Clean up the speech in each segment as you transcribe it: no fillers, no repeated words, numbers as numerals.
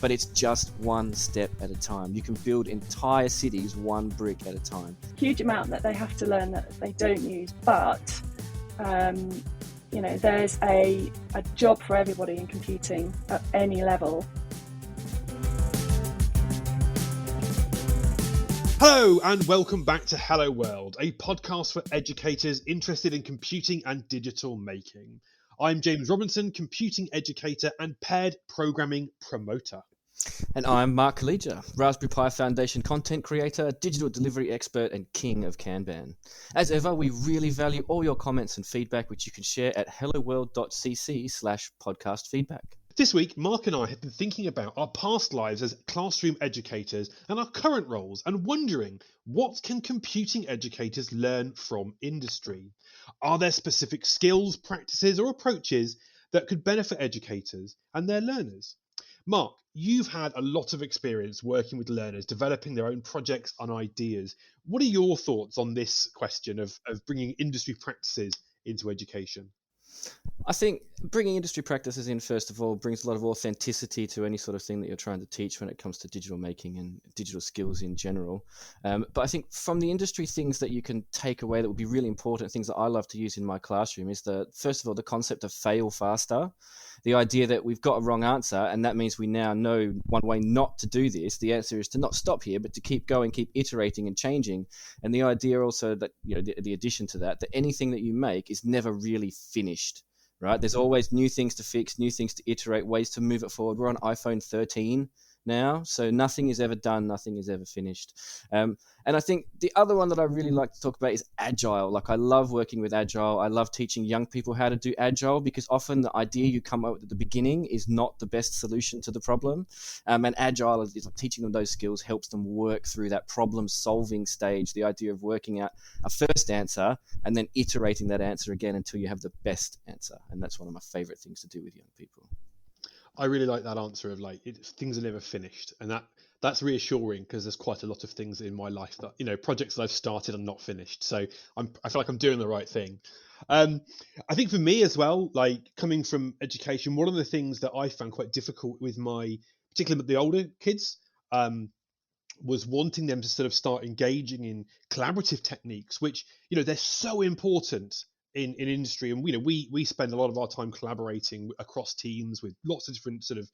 but it's just one step at a time. You can build entire cities one brick at a time. Huge amount that they have to learn that they don't use, but there's a job for everybody in computing at any level. Hello and welcome back to Hello World, a podcast for educators interested in computing and digital making. I'm James Robinson, computing educator and paired programming promoter. And I'm Mark Collegia, Raspberry Pi Foundation content creator, digital delivery expert, and king of Kanban. As ever, we really value all your comments and feedback, which you can share at helloworld.cc/podcast feedback. This week, Mark and I have been thinking about our past lives as classroom educators and our current roles and wondering, what can computing educators learn from industry? Are there specific skills, practices or approaches that could benefit educators and their learners? Mark, you've had a lot of experience working with learners, developing their own projects and ideas. What are your thoughts on this question of bringing industry practices into education? I think bringing industry practices in, first of all, brings a lot of authenticity to any sort of thing that you're trying to teach when it comes to digital making and digital skills in general. But I think from the industry, things that you can take away that would be really important, things that I love to use in my classroom, is first of all, the concept of fail faster. The idea that we've got a wrong answer, and that means we now know one way not to do this. The answer is to not stop here, but to keep going, keep iterating and changing. And the idea also that, the addition to that anything that you make is never really finished. Right? There's always new things to fix, new things to iterate, ways to move it forward. We're on iPhone 13 now, so nothing is ever done, nothing is ever finished. And I think the other one that I really like to talk about is agile. Like, I love working with agile. I love teaching young people how to do agile, because often the idea you come up with at the beginning is not the best solution to the problem. And agile is like teaching them those skills helps them work through that problem solving stage, the idea of working out a first answer and then iterating that answer again until you have the best answer. And that's one of my favorite things to do with young people. I really like that answer of things are never finished, and that's reassuring, because there's quite a lot of things in my life that projects that I've started and not finished. So I feel like I'm doing the right thing. I think for me as well, like coming from education, one of the things that I found quite difficult with particularly with the older kids, was wanting them to sort of start engaging in collaborative techniques, which they're so important in industry. And we spend a lot of our time collaborating across teams with lots of different sort of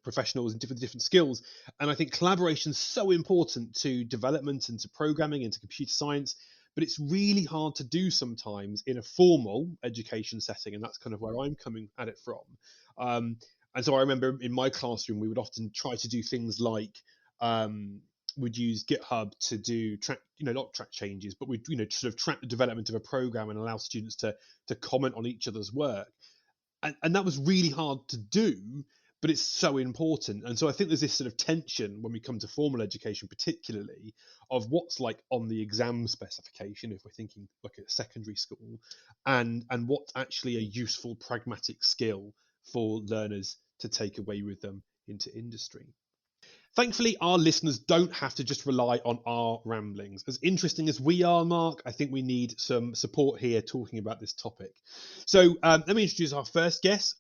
professionals and different skills. And I think collaboration is so important to development and to programming and to computer science, but it's really hard to do sometimes in a formal education setting, and that's kind of where I'm coming at it from. And so I remember in my classroom, we would often try to do things like would use GitHub to do not track changes, but we'd sort of track the development of a program and allow students to comment on each other's work, and that was really hard to do, but it's so important. And so I think there's this sort of tension when we come to formal education, particularly, of what's like on the exam specification, if we're thinking like at secondary school, and what's actually a useful pragmatic skill for learners to take away with them into industry. Thankfully, our listeners don't have to just rely on our ramblings. As interesting as we are, Mark, I think we need some support here talking about this topic. So let me introduce our first guest,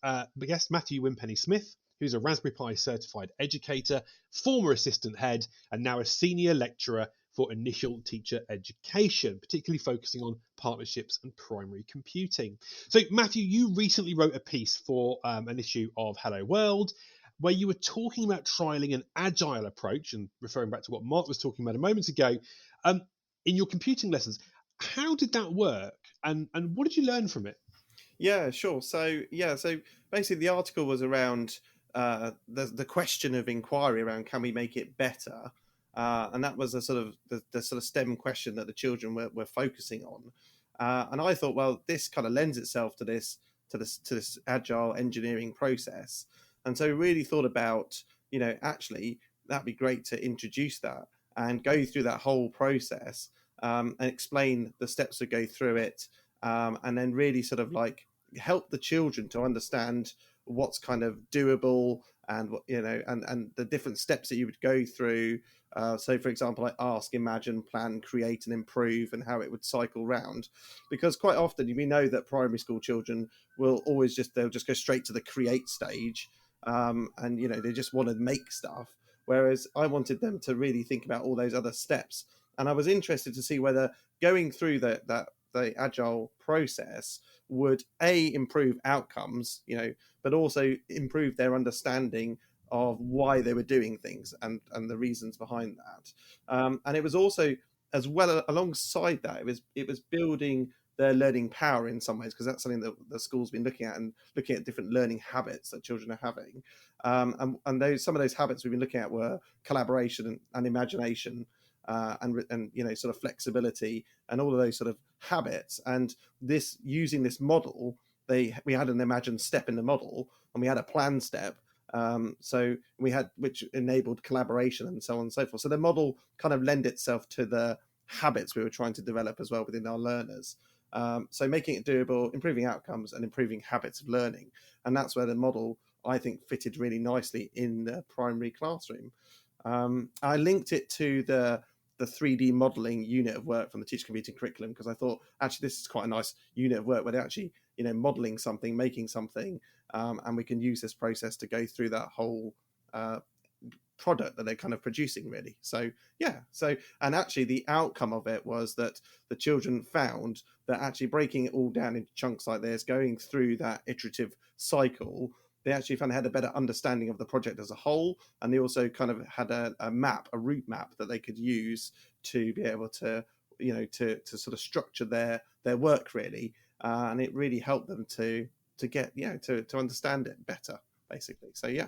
Matthew Wimpenny Smith, who's a Raspberry Pi certified educator, former assistant head, and now a senior lecturer for initial teacher education, particularly focusing on partnerships and primary computing. So Matthew, you recently wrote a piece for an issue of Hello World, where you were talking about trialing an agile approach, and referring back to what Mark was talking about a moment ago, in your computing lessons. How did that work, and what did you learn from it? Yeah, sure. So basically the article was around the question of inquiry around, can we make it better? And that was the sort of STEM question that the children were focusing on. And I thought, well, this kind of lends itself to this agile engineering process. And so we really thought about, actually, that'd be great to introduce that and go through that whole process and explain the steps that go through it, and then really sort of like help the children to understand what's kind of doable and what, and the different steps that you would go through. So, for example, like ask, imagine, plan, create, and improve, and how it would cycle round. Because quite often we know that primary school children will always they'll just go straight to the create stage. and they just want to make stuff. Whereas I wanted them to really think about all those other steps, and I was interested to see whether going through the agile process would improve outcomes, but also improve their understanding of why they were doing things and the reasons behind that. And it was also, as well, alongside that, it was building their learning power in some ways, because that's something that the school's been looking at different learning habits that children are having. And some of those habits we've been looking at were collaboration and imagination, and sort of flexibility and all of those sort of habits. And using this model, we had an imagined step in the model, and we had a plan step. So which enabled collaboration and so on and so forth. So the model kind of lend itself to the habits we were trying to develop as well within our learners. So making it doable, improving outcomes, and improving habits of learning. And that's where the model, I think, fitted really nicely in the primary classroom. I linked it to the 3D modelling unit of work from the teacher computing curriculum, because I thought, actually, this is quite a nice unit of work where they're actually, modelling something, making something, and we can use this process to go through that whole product that they're kind of producing, really. So and actually the outcome of it was that the children found that actually breaking it all down into chunks like this, going through that iterative cycle, they actually found they had a better understanding of the project as a whole, and they also kind of had a route map that they could use to be able to to sort of structure their work, really, and it really helped them to get to understand it better, basically. So yeah.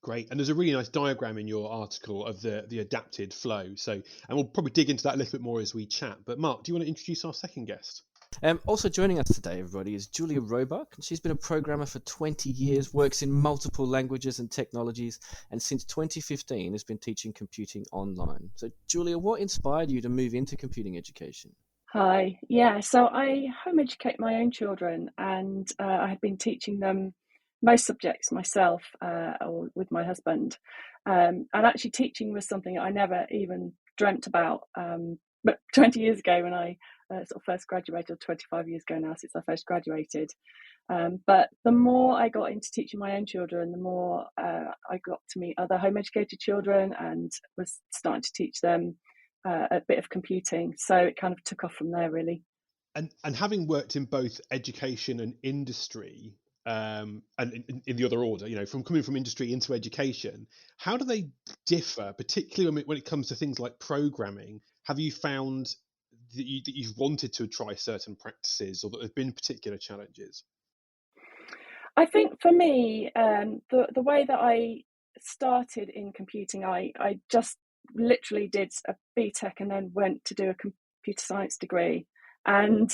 Great. And there's a really nice diagram in your article of the adapted flow. So, and we'll probably dig into that a little bit more as we chat. But Mark, do you want to introduce our second guest? Also joining us today, everybody, is Julia Roebuck. She's been a programmer for 20 years, works in multiple languages and technologies, and since 2015 has been teaching computing online. So, Julia, what inspired you to move into computing education? Hi. Yeah, so I home educate my own children, and I had been teaching them most subjects myself, or with my husband. And actually teaching was something I never even dreamt about. But 20 years ago, when I sort of first graduated, or 25 years ago now since I first graduated. But the more I got into teaching my own children, the more I got to meet other home educated children and was starting to teach them a bit of computing. So it kind of took off from there, really. And having worked in both education and industry, and in the other order, from coming from industry into education, how do they differ, particularly when it comes to things like programming? Have you found that you've wanted to try certain practices, or that there have been particular challenges? I think for me, the way that I started in computing, I just literally did a BTEC and then went to do a computer science degree, and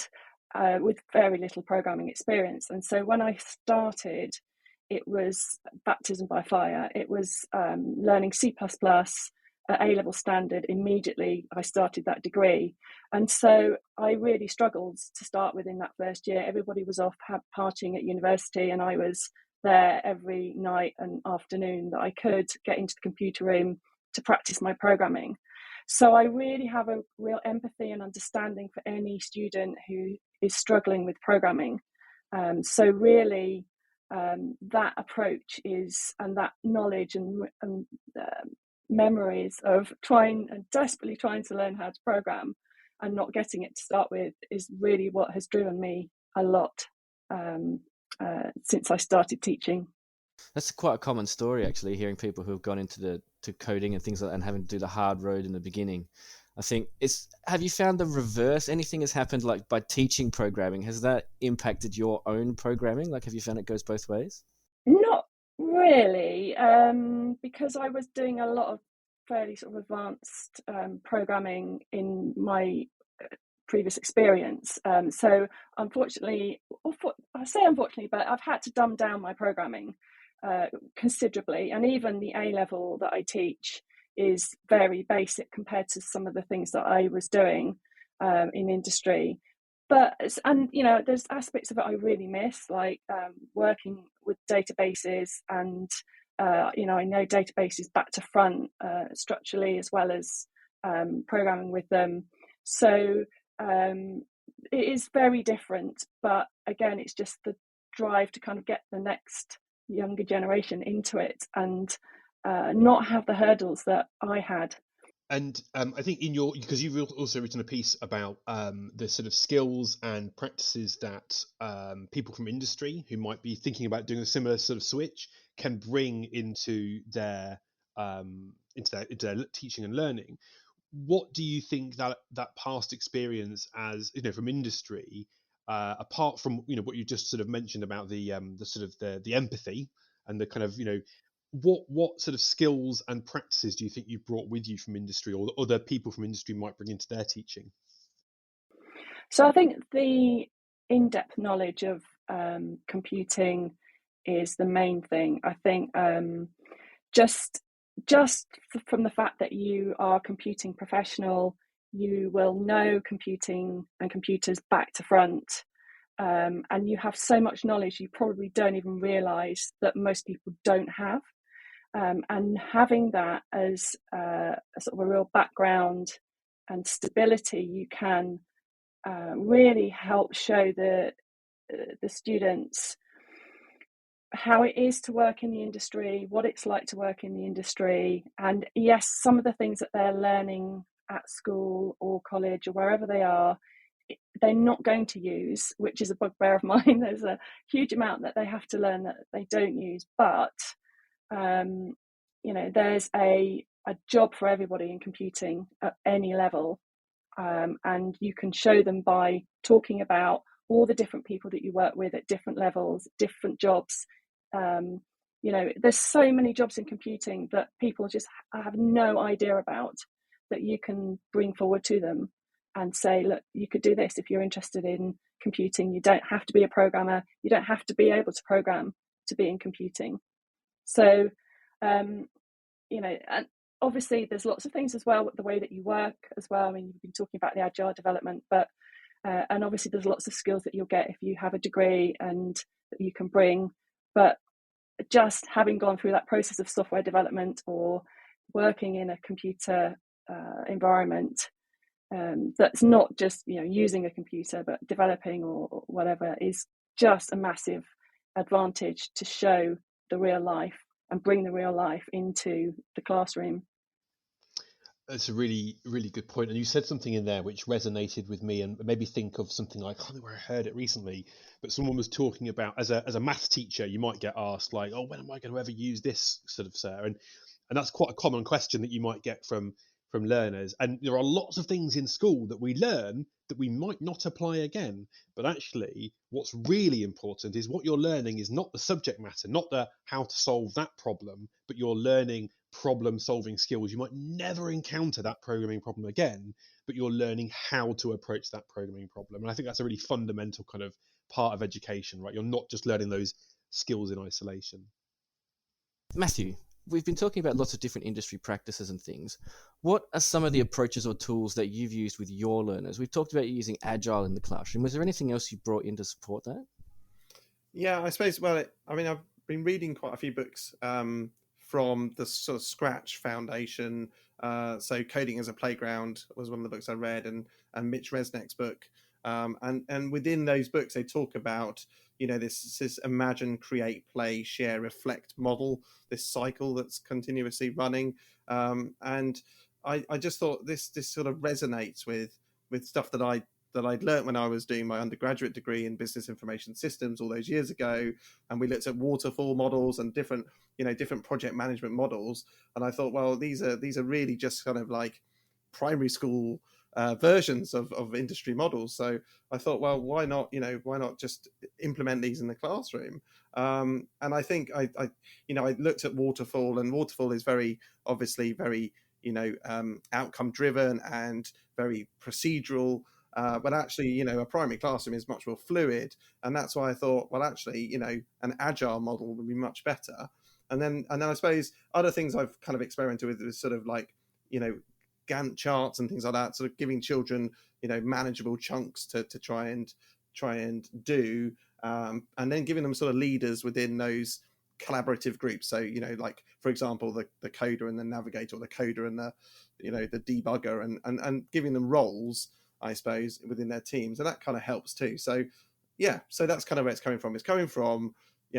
with very little programming experience. And so when I started, it was baptism by fire. It was learning C++ at A-level standard. Immediately I started that degree, and so I really struggled to start with in that first year. Everybody was off partying at university, and I was there every night and afternoon that I could get into the computer room to practice my programming. So I really have a real empathy and understanding for any student who is struggling with programming. So really, that approach and that knowledge and memories of desperately trying to learn how to program and not getting it to start with is really what has driven me a lot since I started teaching. That's quite a common story, actually, hearing people who have gone into to coding and things like that and having to do the hard road in the beginning. I think have you found the reverse? Anything has happened like by teaching programming? Has that impacted your own programming? Like, have you found it goes both ways? Not really, because I was doing a lot of fairly sort of advanced programming in my previous experience. So unfortunately, I say unfortunately, but I've had to dumb down my programming considerably. And even the A-level that I teach is very basic compared to some of the things that I was doing in industry. There's aspects of it I really miss, like working with databases, and I know databases back to front structurally, as well as programming with them. So it is very different, but again, it's just the drive to kind of get the next younger generation into it and not have the hurdles that I had. And I think because you've also written a piece about the sort of skills and practices that people from industry who might be thinking about doing a similar sort of switch can bring into their teaching and learning. What do you think that past experience, as from industry, apart from what you just sort of mentioned about the sort of the empathy and the kind of what sort of skills and practices do you think you've brought with you from industry, or other people from industry might bring into their teaching? So I think the in-depth knowledge of computing is the main thing. I think just from the fact that you are a computing professional, you will know computing and computers back to front. And you have so much knowledge you probably don't even realise that most people don't have. And having that as a sort of a real background and stability, you can really help show the students how it is to work in the industry, what it's like to work in the industry. And yes, some of the things that they're learning at school or college or wherever they are, they're not going to use, which is a bugbear of mine. There's a huge amount that they have to learn that they don't use, but there's a job for everybody in computing at any level, and you can show them by talking about all the different people that you work with at different levels, different jobs. There's so many jobs in computing that people just have no idea about, that you can bring forward to them and say, look, you could do this if you're interested in computing. You don't have to be a programmer. You don't have to be able to program to be in computing. So, and obviously there's lots of things as well, the way that you work as well. I mean, you've been talking about the agile development, but and obviously there's lots of skills that you'll get if you have a degree and that you can bring. But just having gone through that process of software development or working in a computer environment, that's not just using a computer, but developing or whatever, is just a massive advantage to show the real life and bring the real life into the classroom. That's a really, really good point. And you said something in there which resonated with me and made me think of something. I can't remember where I heard it recently, but someone was talking about, as a maths teacher, you might get asked like, oh, when am I going to ever use this, sort of, sir? And that's quite a common question that you might get from learners. And there are lots of things in school that we learn that we might not apply again. But actually, what's really important is what you're learning is not the subject matter, not the how to solve that problem, but you're learning problem solving skills. You might never encounter that programming problem again, but you're learning how to approach that programming problem. And I think that's a really fundamental kind of part of education, right? You're not just learning those skills in isolation. Matthew, we've been talking about lots of different industry practices and things. What are some of the approaches or tools that you've used with your learners? We've talked about using Agile in the classroom. Was there anything else you brought in to support that? Yeah, I suppose, I've been reading quite a few books from the sort of Scratch Foundation. So Coding as a Playground was one of the books I read, and Mitch Resnick's book. And within those books, they talk about, this imagine, create, play, share, reflect model, this cycle that's continuously running. And I just thought this sort of resonates with stuff that I'd learnt when I was doing my undergraduate degree in business information systems all those years ago. And we looked at waterfall models and different project management models. And I thought, well, these are really just kind of like primary school versions of industry models. So I thought, well, why not just implement these in the classroom? And I think I looked at waterfall, and waterfall is obviously very outcome driven and very procedural. But actually, a primary classroom is much more fluid. And that's why I thought, well, actually, an agile model would be much better. And then I suppose other things I've kind of experimented with is sort of like, Gantt charts and things like that, sort of giving children, manageable chunks to try and do, and then giving them sort of leaders within those collaborative groups. So, like, for example, the coder and the navigator, or the coder and the debugger, and giving them roles, I suppose, within their teams. And that kind of helps too. So, yeah, so that's kind of where it's coming from. It's coming from,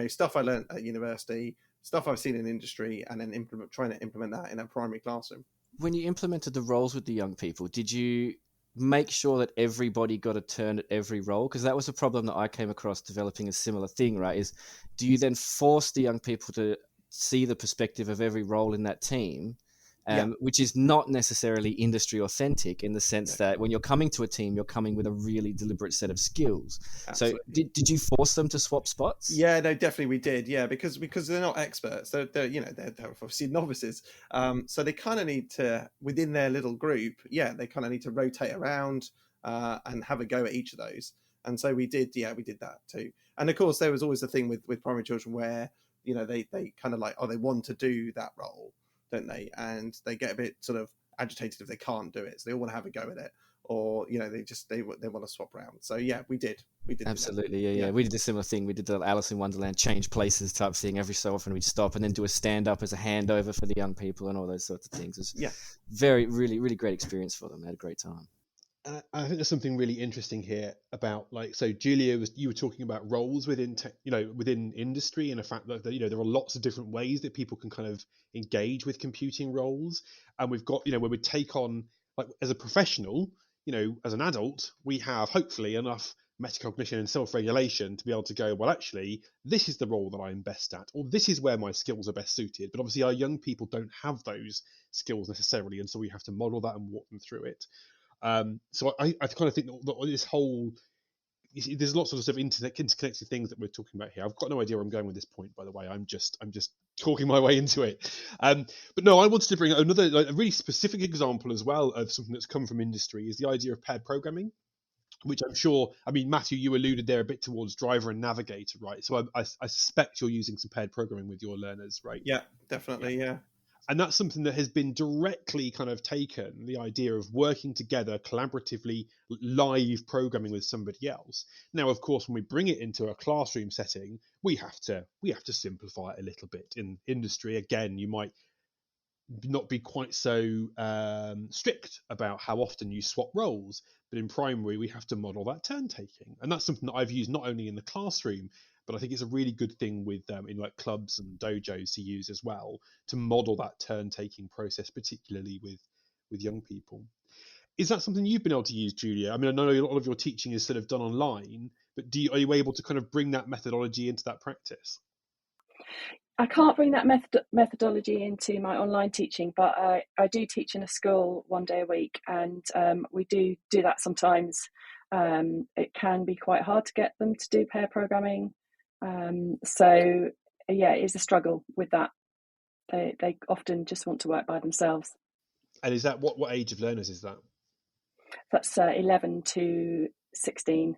stuff I learned at university, stuff I've seen in industry, and then trying to implement that in a primary classroom. When you implemented the roles with the young people, did you make sure that everybody got a turn at every role? Because that was a problem that I came across developing a similar thing, right? Is do you then force the young people to see the perspective of every role in that team, which is not necessarily industry authentic in the sense that when you're coming to a team, you're coming with a really deliberate set of skills. Absolutely. So did you force them to swap spots? Yeah, no, definitely we did. Yeah, because they're not experts. They're obviously novices. So they kind of need to, within their little group, they kind of need to rotate around and have a go at each of those. And so we did that too. And of course, there was always the thing with primary children where, they kind of like, they want to do that role, don't they? And they get a bit sort of agitated if they can't do it. So they all want to have a go at it. Or, they want to swap around. So yeah, we did. Absolutely. Yeah. We did a similar thing. We did the Alice in Wonderland change places type thing. Every so often we'd stop and then do a stand up as a handover for the young people and all those sorts of things. It was really, really great experience for them. They had a great time. I think there's something really interesting here about, so Julia, you were talking about roles within within industry, and the fact that there are lots of different ways that people can kind of engage with computing roles. And we've got when we take on, like, as a professional, as an adult, we have hopefully enough metacognition and self-regulation to be able to go, well, actually, this is the role that I'm best at, or this is where my skills are best suited. But obviously our young people don't have those skills necessarily, and so we have to model that and walk them through it. So I kind of think that this whole, there's lots of sort of interconnected things that we're talking about here. I've got no idea where I'm going with this point, by the way. I'm just talking my way into it. But no, I wanted to bring another, a really specific example as well of something that's come from industry, is the idea of paired programming, which I'm sure, Matthew, you alluded there a bit towards driver and navigator, right? So I suspect you're using some paired programming with your learners, right? Yeah, definitely, yeah. And that's something that has been directly kind of taken, the idea of working together collaboratively, live programming with somebody else. Now, of course, when we bring it into a classroom setting, we have to simplify it a little bit. In industry, again, you might not be quite so strict about how often you swap roles, but in primary, we have to model that turn taking. And that's something that I've used not only in the classroom, but I think it's a really good thing with in like clubs and dojos to use as well, to model that turn-taking process, particularly with young people. Is that something you've been able to use, Julia? I know a lot of your teaching is sort of done online, but are you able to kind of bring that methodology into that practice? I can't bring that methodology into my online teaching, but I do teach in a school 1 day a week, and we do that sometimes. It can be quite hard to get them to do pair programming. So yeah, it is a struggle with that. They often just want to work by themselves. And is that what age of learners is that? That's 11 to 16.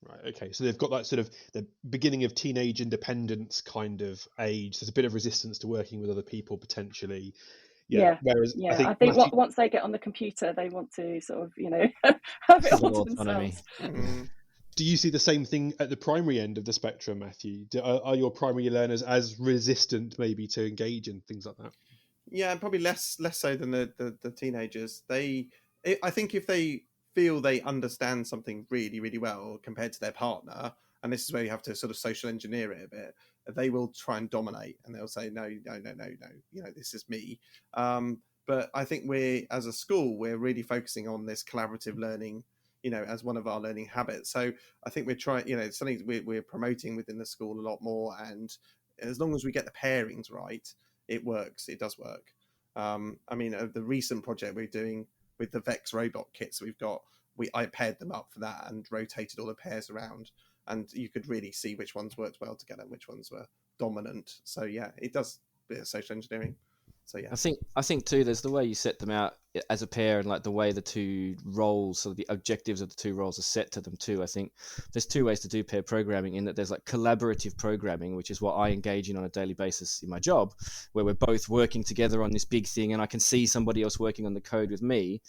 Right. Okay. So they've got that sort of the beginning of teenage independence kind of age. There's a bit of resistance to working with other people potentially. Yeah. Whereas I think Matthew, once they get on the computer, they want to sort of have it all to themselves. Do you see the same thing at the primary end of the spectrum, Matthew? Are your primary learners as resistant maybe to engage in things like that? Yeah, probably less so than the teenagers. I think if they feel they understand something really, really well compared to their partner, and this is where you have to sort of social engineer it a bit, they will try and dominate, and they'll say, no, this is me. But I think as a school, we're really focusing on this collaborative learning, as one of our learning habits. So I think we're trying, it's something we're promoting within the school a lot more. And as long as we get the pairings right, it works. It does work. The recent project we're doing with the Vex robot kits we've got, I paired them up for that and rotated all the pairs around, and you could really see which ones worked well together and which ones were dominant. So yeah, it does a bit of social engineering. So yeah, I think too, there's the way you set them out as a pair, and like the way the two roles, or the objectives of the two roles are set to them too. I think there's two ways to do pair programming, in that there's like collaborative programming, which is what I engage in on a daily basis in my job, where we're both working together on this big thing and I can see somebody else working on the code with me.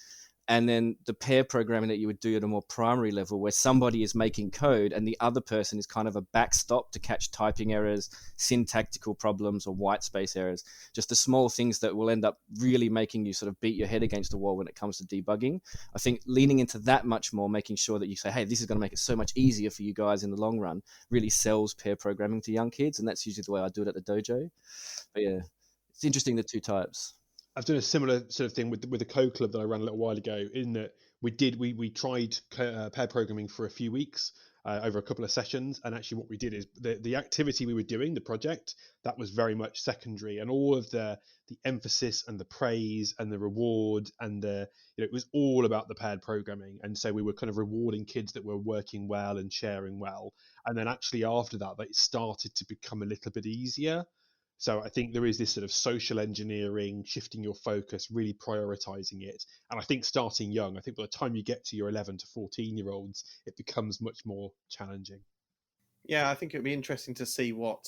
and then the pair programming that you would do at a more primary level, where somebody is making code and the other person is kind of a backstop to catch typing errors, syntactical problems, or white space errors. Just the small things that will end up really making you sort of beat your head against the wall when it comes to debugging. I think leaning into that much more, making sure that you say, hey, this is going to make it so much easier for you guys in the long run, really sells pair programming to young kids. And that's usually the way I do it at the dojo. But yeah, it's interesting, the two types. I've done a similar sort of thing with the code club that I ran a little while ago. In that we tried pair programming for a few weeks over a couple of sessions, and actually what we did is the activity we were doing, the project, that was very much secondary, and all of the emphasis and the praise and the reward and it was all about the paired programming. And so we were kind of rewarding kids that were working well and sharing well, and then actually after that it started to become a little bit easier. So I think there is this sort of social engineering, shifting your focus, really prioritizing it. And I think starting young, I think by the time you get to your 11 to 14-year-olds, it becomes much more challenging. Yeah, I think it would be interesting to see what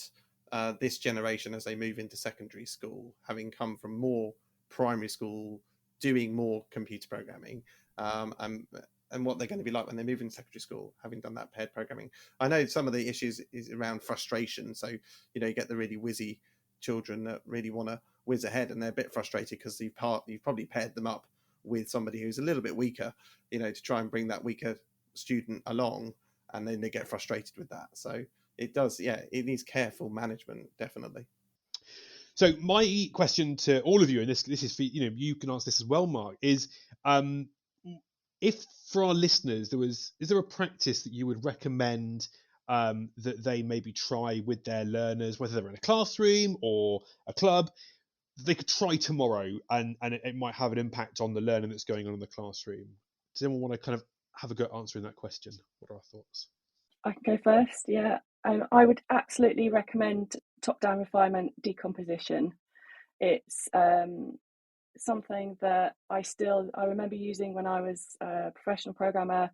this generation, as they move into secondary school, having come from more primary school, doing more computer programming, and what they're going to be like when they move into secondary school, having done that paired programming. I know some of the issues is around frustration. So, you get the really whizzy children that really want to whiz ahead, and they're a bit frustrated because you've probably paired them up with somebody who's a little bit weaker, to try and bring that weaker student along, and then they get frustrated with that. So it does, it needs careful management, definitely. So my question to all of you, and this is for, you can answer this as well, Mark, is if for our listeners is there a practice that you would recommend that they maybe try with their learners, whether they're in a classroom or a club, they could try tomorrow, and it might have an impact on the learning that's going on in the classroom? Does anyone want to kind of have a go at answering that question? What are our thoughts? I can go first. Yeah, I would absolutely recommend top-down refinement decomposition. It's something that I remember using when I was a professional programmer,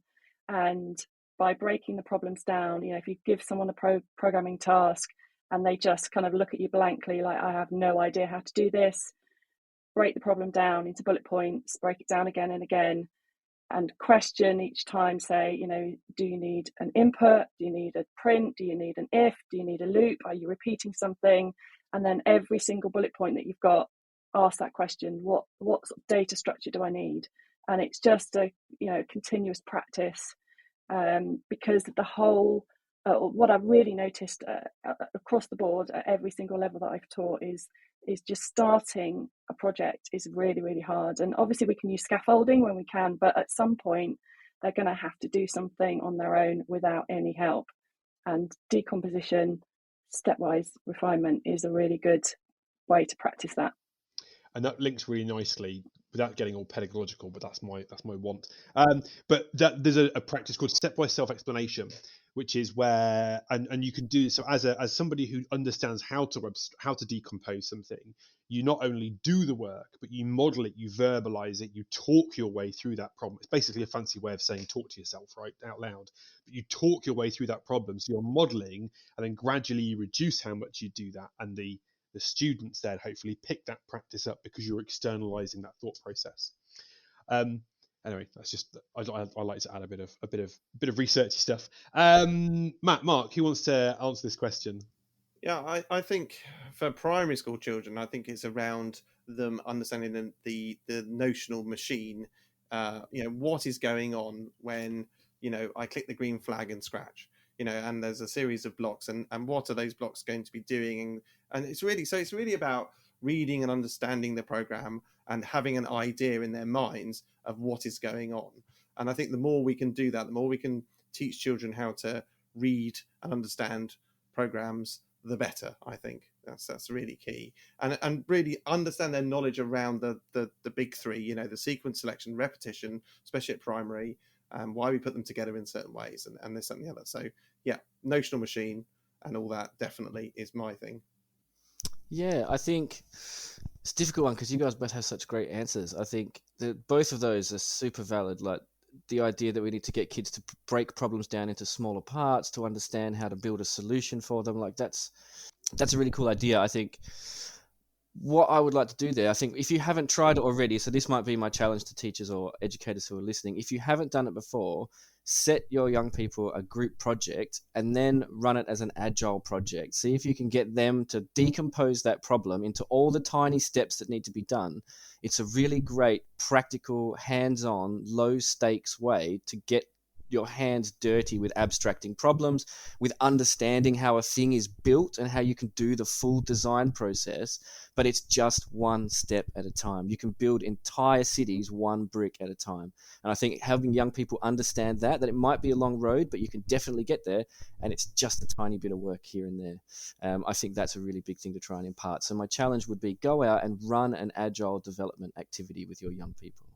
and by breaking the problems down, if you give someone a programming task and they just kind of look at you blankly like, I have no idea how to do this, break the problem down into bullet points, break it down again and again, and question each time, say, do you need an input? Do you need a print? Do you need an if? Do you need a loop? Are you repeating something? And then every single bullet point that you've got, ask that question, what sort of data structure do I need? And it's just a continuous practice, because the whole what I've really noticed across the board at every single level that I've taught is just starting a project is really, really hard. And obviously we can use scaffolding when we can, but at some point they're going to have to do something on their own without any help. And decomposition, stepwise refinement is a really good way to practice that. And that links really nicely, without getting all pedagogical, but that's my want. But there's a practice called stepwise self-explanation, which is where and you can do so as somebody who understands how to decompose something. You not only do the work, but you model it, you verbalize it, you talk your way through that problem. It's basically a fancy way of saying talk to yourself, right, out loud. But you talk your way through that problem, so you're modeling, and then gradually you reduce how much you do that, and the students then hopefully pick that practice up because you're externalizing that thought process. Anyway, that's just I like to add a bit of researchy stuff. Mark, who wants to answer this question? Yeah, I think for primary school children, I think it's around them understanding the notional machine. What is going on when I click the green flag and scratch. And there's a series of blocks, and what are those blocks going to be doing? And it's really about reading and understanding the program and having an idea in their minds of what is going on. And I think the more we can do that, the more we can teach children how to read and understand programs, the better. I think that's really key, and really understand their knowledge around the big three. The sequence, selection, repetition, especially at primary. Why we put them together in certain ways, and this and the other. So yeah, notional machine and all that definitely is my thing. Yeah, I think it's a difficult one because you guys both have such great answers. I think that both of those are super valid. Like the idea that we need to get kids to break problems down into smaller parts to understand how to build a solution for them. Like that's a really cool idea. I think what I would like to do there, I think if you haven't tried it already, so this might be my challenge to teachers or educators who are listening. If you haven't done it before, set your young people a group project and then run it as an agile project. See if you can get them to decompose that problem into all the tiny steps that need to be done. It's a really great, practical, hands-on, low-stakes way to get your hands dirty with abstracting problems, with understanding how a thing is built and how you can do the full design process, but it's just one step at a time. You can build entire cities one brick at a time. And I think helping young people understand that it might be a long road, but you can definitely get there, and it's just a tiny bit of work here and there. I think that's a really big thing to try and impart. So my challenge would be go out and run an agile development activity with your young people.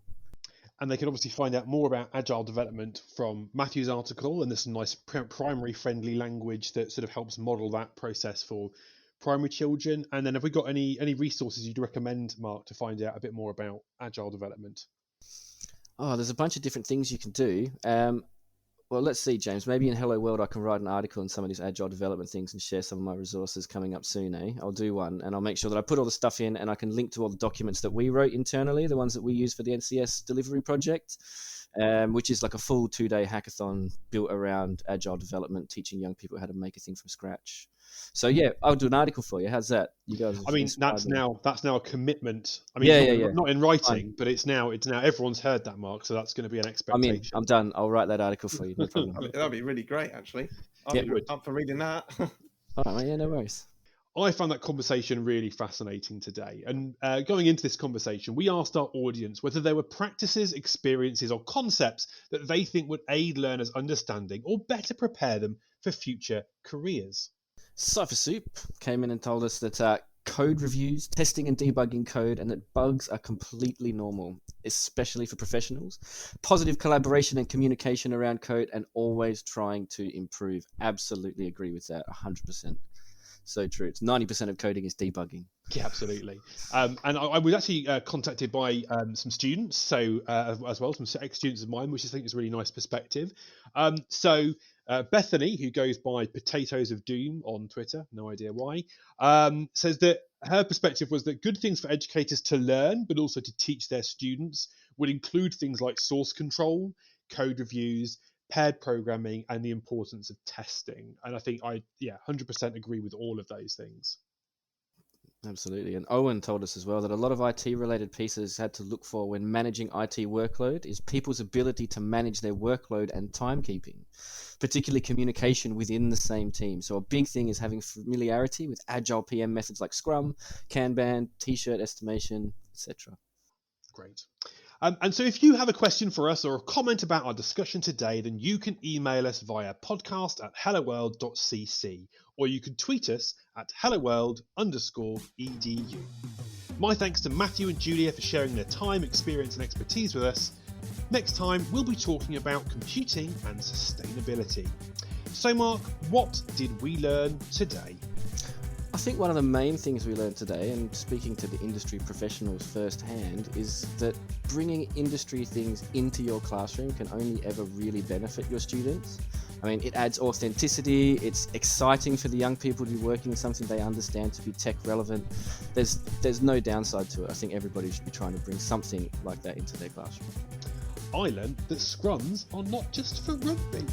And they can obviously find out more about agile development from Matthew's article, and there's some nice primary friendly language that sort of helps model that process for primary children. And then have we got any resources you'd recommend, Mark, to find out a bit more about agile development? Oh, there's a bunch of different things you can do. Well, let's see, James. Maybe in Hello World I can write an article on some of these agile development things and share some of my resources coming up soon, eh? I'll do one, and I'll make sure that I put all the stuff in, and I can link to all the documents that we wrote internally, the ones that we use for the NCS delivery project, which is like a full 2-day hackathon built around agile development, teaching young people how to make a thing from scratch. So yeah, I'll do an article for you. How's that? You guys? I mean, that's now a commitment. I mean, not in writing, fine. but it's now everyone's heard that, Mark. So that's going to be an expectation. I mean, I'm done. I'll write that article for you. No problem. That'd be really great, actually. I'd be up for reading that. All right, yeah, no worries. I found that conversation really fascinating today. And going into this conversation, we asked our audience whether there were practices, experiences, or concepts that they think would aid learners' understanding or better prepare them for future careers. Cypher Soup came in and told us that code reviews, testing and debugging code, and that bugs are completely normal, especially for professionals. Positive collaboration and communication around code, and always trying to improve. Absolutely agree with that, 100%. So true. It's 90% of coding is debugging. Yeah, absolutely. And I was actually contacted by some students, so as well, some ex-students of mine, which I think is a really nice perspective. So Bethany, who goes by Potatoes of Doom on Twitter, no idea why, says that her perspective was that good things for educators to learn, but also to teach their students, would include things like source control, code reviews, paired programming, and the importance of testing. And I think 100% agree with all of those things. Absolutely. And Owen told us as well that a lot of IT related pieces had to look for when managing IT workload is people's ability to manage their workload and timekeeping, particularly communication within the same team. So a big thing is having familiarity with agile PM methods like Scrum, Kanban, T-shirt estimation, etc. Great. And so if you have a question for us or a comment about our discussion today, then you can email us via podcast@helloworld.cc, or you can tweet us at helloworld_edu. My thanks to Matthew and Julia for sharing their time, experience and expertise with us. Next time, we'll be talking about computing and sustainability. So Mark, what did we learn today? I think one of the main things we learned today, and speaking to the industry professionals firsthand, is that bringing industry things into your classroom can only ever really benefit your students. I mean, it adds authenticity, it's exciting for the young people to be working in something they understand to be tech relevant. There's no downside to it. I think everybody should be trying to bring something like that into their classroom. I learned that scrums are not just for rugby.